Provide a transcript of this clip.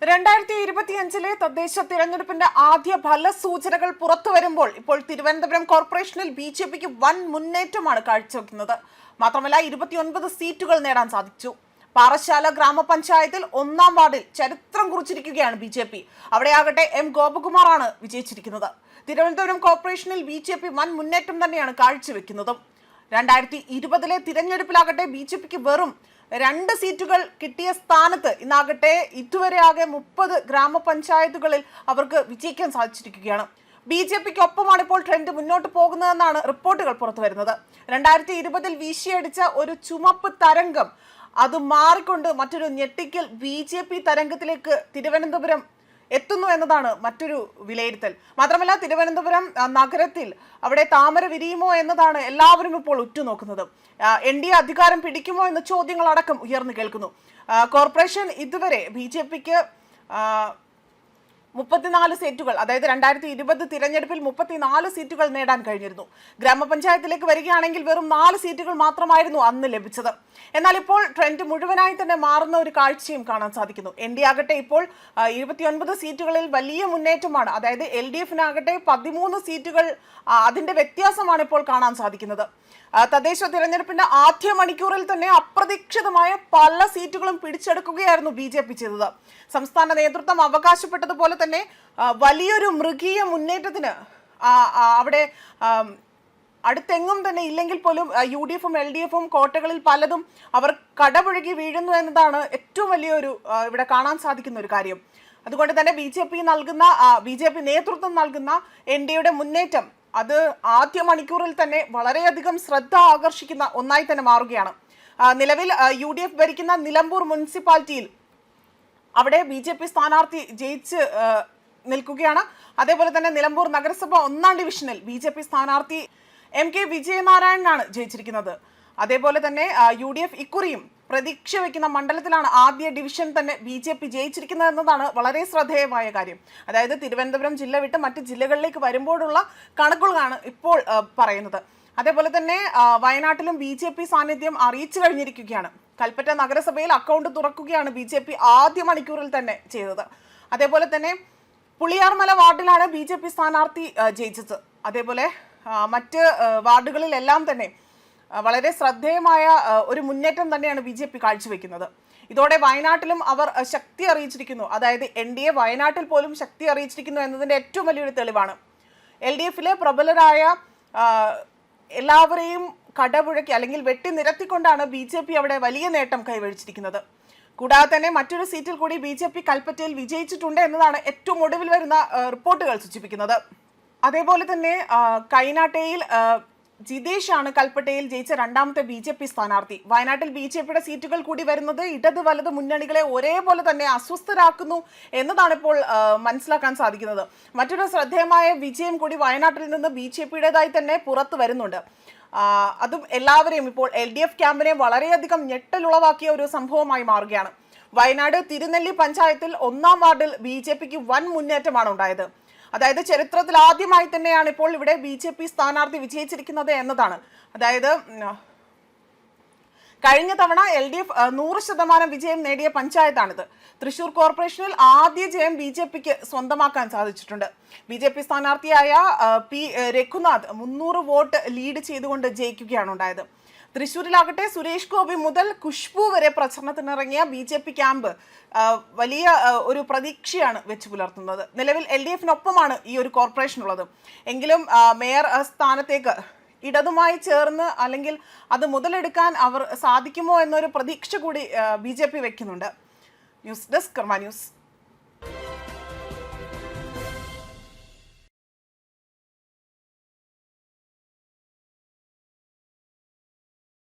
2025 തദ്ദേശ തിരഞ്ഞെടുപ്പിന്റെ ആദ്യ ഫലസൂചനകൾ പുറത്തുവരുമ്പോൾ ഇപ്പോൾ തിരുവനന്തപുരം കോർപ്പറേഷനിൽ ബിജെപിക്ക് വൻ മുന്നേറ്റമാണ് കാഴ്ചവെക്കുന്നത്. മാത്രമല്ല 29 സീറ്റുകൾ നേടാൻ സാധിച്ചു. പാറശാല ഗ്രാമപഞ്ചായത്തിൽ 1-ാം വാർഡിൽ ചരിത്രം കുറിച്ചിരിക്കുകയാണ് ബിജെപി. അവിടെയാകട്ടെ എം ഗോപകുമാറാണ് വിജയിച്ചിരിക്കുന്നത്. തിരുവനന്തപുരം കോർപ്പറേഷനിൽ ബിജെപി വൻ മുന്നേറ്റം തന്നെയാണ് കാഴ്ചവെക്കുന്നതും. 2020 തിരഞ്ഞെടുപ്പിലാകട്ടെ ബിജെപിക്ക് വെറും 2 സീറ്റുകൾ കിട്ടിയ സ്ഥാനത്ത് ഇന്നാകട്ടെ ഇതുവരെ ആകെ 30 ഗ്രാമപഞ്ചായത്തുകളിൽ അവർക്ക് വിജയിക്കാൻ സാധിച്ചിരിക്കുകയാണ്. ബിജെപിക്കൊപ്പമാണ് ഇപ്പോൾ ട്രെൻഡ് മുന്നോട്ട് പോകുന്നതെന്നാണ് റിപ്പോർട്ടുകൾ പുറത്തു വരുന്നത്. 2020 വീശിയടിച്ച ഒരു ചുമപ്പ് തരംഗം അത് മാറിക്കൊണ്ട് മറ്റൊരു ഞെട്ടിക്കൽ ബിജെപി തരംഗത്തിലേക്ക് തിരുവനന്തപുരം എത്തുന്നു എന്നതാണ് മറ്റൊരു വിലയിരുത്തൽ. മാത്രമല്ല തിരുവനന്തപുരം നഗരത്തിൽ അവിടെ താമര വിരിയുമോ എന്നതാണ് എല്ലാവരും ഇപ്പോൾ ഉറ്റുനോക്കുന്നത്. NDA അധികാരം പിടിക്കുമോ എന്ന ചോദ്യങ്ങളടക്കം ഉയർന്നു കേൾക്കുന്നു. കോർപ്പറേഷൻ ഇതുവരെ ബിജെപിക്ക് 34 സീറ്റുകൾ, അതായത് 2020 തിരഞ്ഞെടുപ്പിൽ 34 സീറ്റുകൾ നേടാൻ കഴിഞ്ഞിരുന്നു. ഗ്രാമപഞ്ചായത്തിലേക്ക് വരികയാണെങ്കിൽ വെറും 4 സീറ്റുകൾ മാത്രമായിരുന്നു അന്ന് ലഭിച്ചത്. എന്നാൽ ഇപ്പോൾ ട്രെൻഡ് മുഴുവനായി തന്നെ മാറുന്ന ഒരു കാഴ്ചയും കാണാൻ സാധിക്കുന്നു. NDA ആകട്ടെ ഇപ്പോൾ 29 സീറ്റുകളിൽ വലിയ മുന്നേറ്റമാണ്. അതായത് LDF-നാകട്ടെ 13 സീറ്റുകൾ, അതിന്റെ വ്യത്യാസമാണ് ഇപ്പോൾ കാണാൻ സാധിക്കുന്നത്. തദ്ദേശ തിരഞ്ഞെടുപ്പിന്റെ ആദ്യ മണിക്കൂറിൽ തന്നെ അപ്രതീക്ഷിതമായ പല സീറ്റുകളും പിടിച്ചെടുക്കുകയായിരുന്നു ബിജെപി ചെയ്തത്. സംസ്ഥാന നേതൃത്വം അവകാശപ്പെട്ടതുപോലെ തന്നെ വലിയൊരു മൃഗീയ മുന്നേറ്റത്തിന് അവിടെ അടുത്തെങ്ങും തന്നെ ഇല്ലെങ്കിൽ പോലും UDF-ഉം LDF-ഉം കോട്ടകളിൽ പലതും അവർ കടപുഴകി വീഴുന്നു എന്നതാണ് ഏറ്റവും വലിയൊരു ഇവിടെ കാണാൻ സാധിക്കുന്ന ഒരു കാര്യം. അതുകൊണ്ട് തന്നെ ബിജെപി നേതൃത്വം നൽകുന്ന NDA-യുടെ മുന്നേറ്റം അത് ആദ്യ മണിക്കൂറിൽ തന്നെ വളരെയധികം ശ്രദ്ധ ആകർഷിക്കുന്ന ഒന്നായി തന്നെ മാറുകയാണ്. നിലവിൽ UDF ഭരിക്കുന്ന നിലമ്പൂർ മുനിസിപ്പാലിറ്റിയിൽ അവിടെ ബിജെപി സ്ഥാനാർത്ഥി ജയിച്ച് നിൽക്കുകയാണ്. അതേപോലെ തന്നെ നിലമ്പൂർ നഗരസഭ 1-ാം ഡിവിഷനിൽ ബിജെപി സ്ഥാനാർത്ഥി MK വിജയനാരായണനാണ് ജയിച്ചിരിക്കുന്നത്. അതേപോലെ തന്നെ UDF ഇക്കുറിയും പ്രതീക്ഷ വയ്ക്കുന്ന മണ്ഡലത്തിലാണ് ആദ്യ ഡിവിഷൻ തന്നെ ബിജെപി ജയിച്ചിരിക്കുന്നത് എന്നതാണ് വളരെ ശ്രദ്ധേയമായ കാര്യം. അതായത് തിരുവനന്തപുരം ജില്ല വിട്ട് മറ്റ് ജില്ലകളിലേക്ക് വരുമ്പോഴുള്ള കണക്കുകളാണ് ഇപ്പോൾ പറയുന്നത്. അതേപോലെ തന്നെ വയനാട്ടിലും ബിജെപി സാന്നിധ്യം അറിയിച്ചു കഴിഞ്ഞിരിക്കുകയാണ്. കൽപ്പറ്റ നഗരസഭയിൽ അക്കൗണ്ട് തുറക്കുകയാണ് ബിജെപി ആദ്യ മണിക്കൂറിൽ തന്നെ ചെയ്തത്. അതേപോലെ തന്നെ പുളിയാർമല വാർഡിലാണ് ബിജെപി സ്ഥാനാർത്ഥി ജയിച്ചത്. അതേപോലെ മറ്റ് വാർഡുകളിലെല്ലാം തന്നെ വളരെ ശ്രദ്ധേയമായ ഒരു മുന്നേറ്റം തന്നെയാണ് ബിജെപി കാഴ്ചവെക്കുന്നത്. ഇതോടെ വയനാട്ടിലും അവർ ശക്തി അറിയിച്ചിരിക്കുന്നു. അതായത് NDA വയനാട്ടിൽ പോലും ശക്തി അറിയിച്ചിരിക്കുന്നു എന്നതിന്റെ ഏറ്റവും വലിയൊരു തെളിവാണ്. LDF-ലെ പ്രബലരായ എല്ലാവരെയും കടപുഴക്കി അല്ലെങ്കിൽ വെട്ടി നിരത്തിക്കൊണ്ടാണ് ബിജെപി അവിടെ വലിയ നേട്ടം കൈവരിച്ചിരിക്കുന്നത്. കൂടാതെ തന്നെ മറ്റൊരു സീറ്റിൽ കൂടി ബിജെപി കൽപ്പറ്റയിൽ വിജയിച്ചിട്ടുണ്ട് എന്നതാണ് ഏറ്റവും ഒടുവിൽ വരുന്ന റിപ്പോർട്ടുകൾ സൂചിപ്പിക്കുന്നത്. അതേപോലെ തന്നെ കൈനാട്ടയിൽ ജിതേഷാണ് കൽപ്പറ്റയിൽ ജയിച്ച 2ാമത്തെ ബിജെപി സ്ഥാനാർത്ഥി. വയനാട്ടിൽ ബിജെപിയുടെ സീറ്റുകൾ കൂടി വരുന്നത് ഇടത് വലത് മുന്നണികളെ ഒരേപോലെ തന്നെ അസ്വസ്ഥരാക്കുന്നു എന്നതാണ് ഇപ്പോൾ മനസ്സിലാക്കാൻ സാധിക്കുന്നത്. മറ്റൊരു ശ്രദ്ധേയമായ വിജയം കൂടി വയനാട്ടിൽ നിന്ന് ബിജെപിയുടേതായി തന്നെ പുറത്തു വരുന്നുണ്ട്. അതും എല്ലാവരെയും ഇപ്പോൾ LDF ക്യാമ്പിനെ വളരെയധികം ഞെട്ടലുളവാക്കിയ ഒരു സംഭവമായി മാറുകയാണ്. വയനാട് തിരുനെല്ലി പഞ്ചായത്തിൽ 1-ാം വാർഡിൽ ബിജെപിക്ക് വൻ മുന്നേറ്റമാണ് ഉണ്ടായത്. അതായത് ചരിത്രത്തിൽ ആദ്യമായി തന്നെയാണ് ഇപ്പോൾ ഇവിടെ ബിജെപി സ്ഥാനാർത്ഥി വിജയിച്ചിരിക്കുന്നത് എന്നതാണ്. അതായത് കഴിഞ്ഞ തവണ LDF 100% വിജയം നേടിയ പഞ്ചായത്താണിത്. തൃശൂർ കോർപ്പറേഷനിൽ ആദ്യ ജയം ബിജെപിക്ക് സ്വന്തമാക്കാൻ സാധിച്ചിട്ടുണ്ട്. ബിജെപി സ്ഥാനാർത്ഥിയായ P രഘുനാഥ് 300 വോട്ട് ലീഡ് ചെയ്തുകൊണ്ട് ജയിക്കുകയാണ് ഉണ്ടായത്. തൃശ്ശൂരിലാകട്ടെ സുരേഷ് ഗോപി മുതൽ ഖുഷ്ബു വരെ പ്രചരണത്തിനിറങ്ങിയ ബിജെപി ക്യാമ്പ് വലിയ ഒരു പ്രതീക്ഷയാണ് വെച്ച് പുലർത്തുന്നത്. നിലവിൽ LDF-നൊപ്പമാണ് ഈ ഒരു കോർപ്പറേഷൻ ഉള്ളത്. എങ്കിലും മേയർ സ്ഥാനത്തേക്ക് ഇടതുമായി ചേർന്ന് അല്ലെങ്കിൽ അത് മുതലെടുക്കാൻ അവർ സാധിക്കുമോ എന്നൊരു പ്രതീക്ഷ കൂടി ബിജെപി വെക്കുന്നുണ്ട്. ന്യൂസ് ഡെസ്ക് കർമ്മ ന്യൂസ്.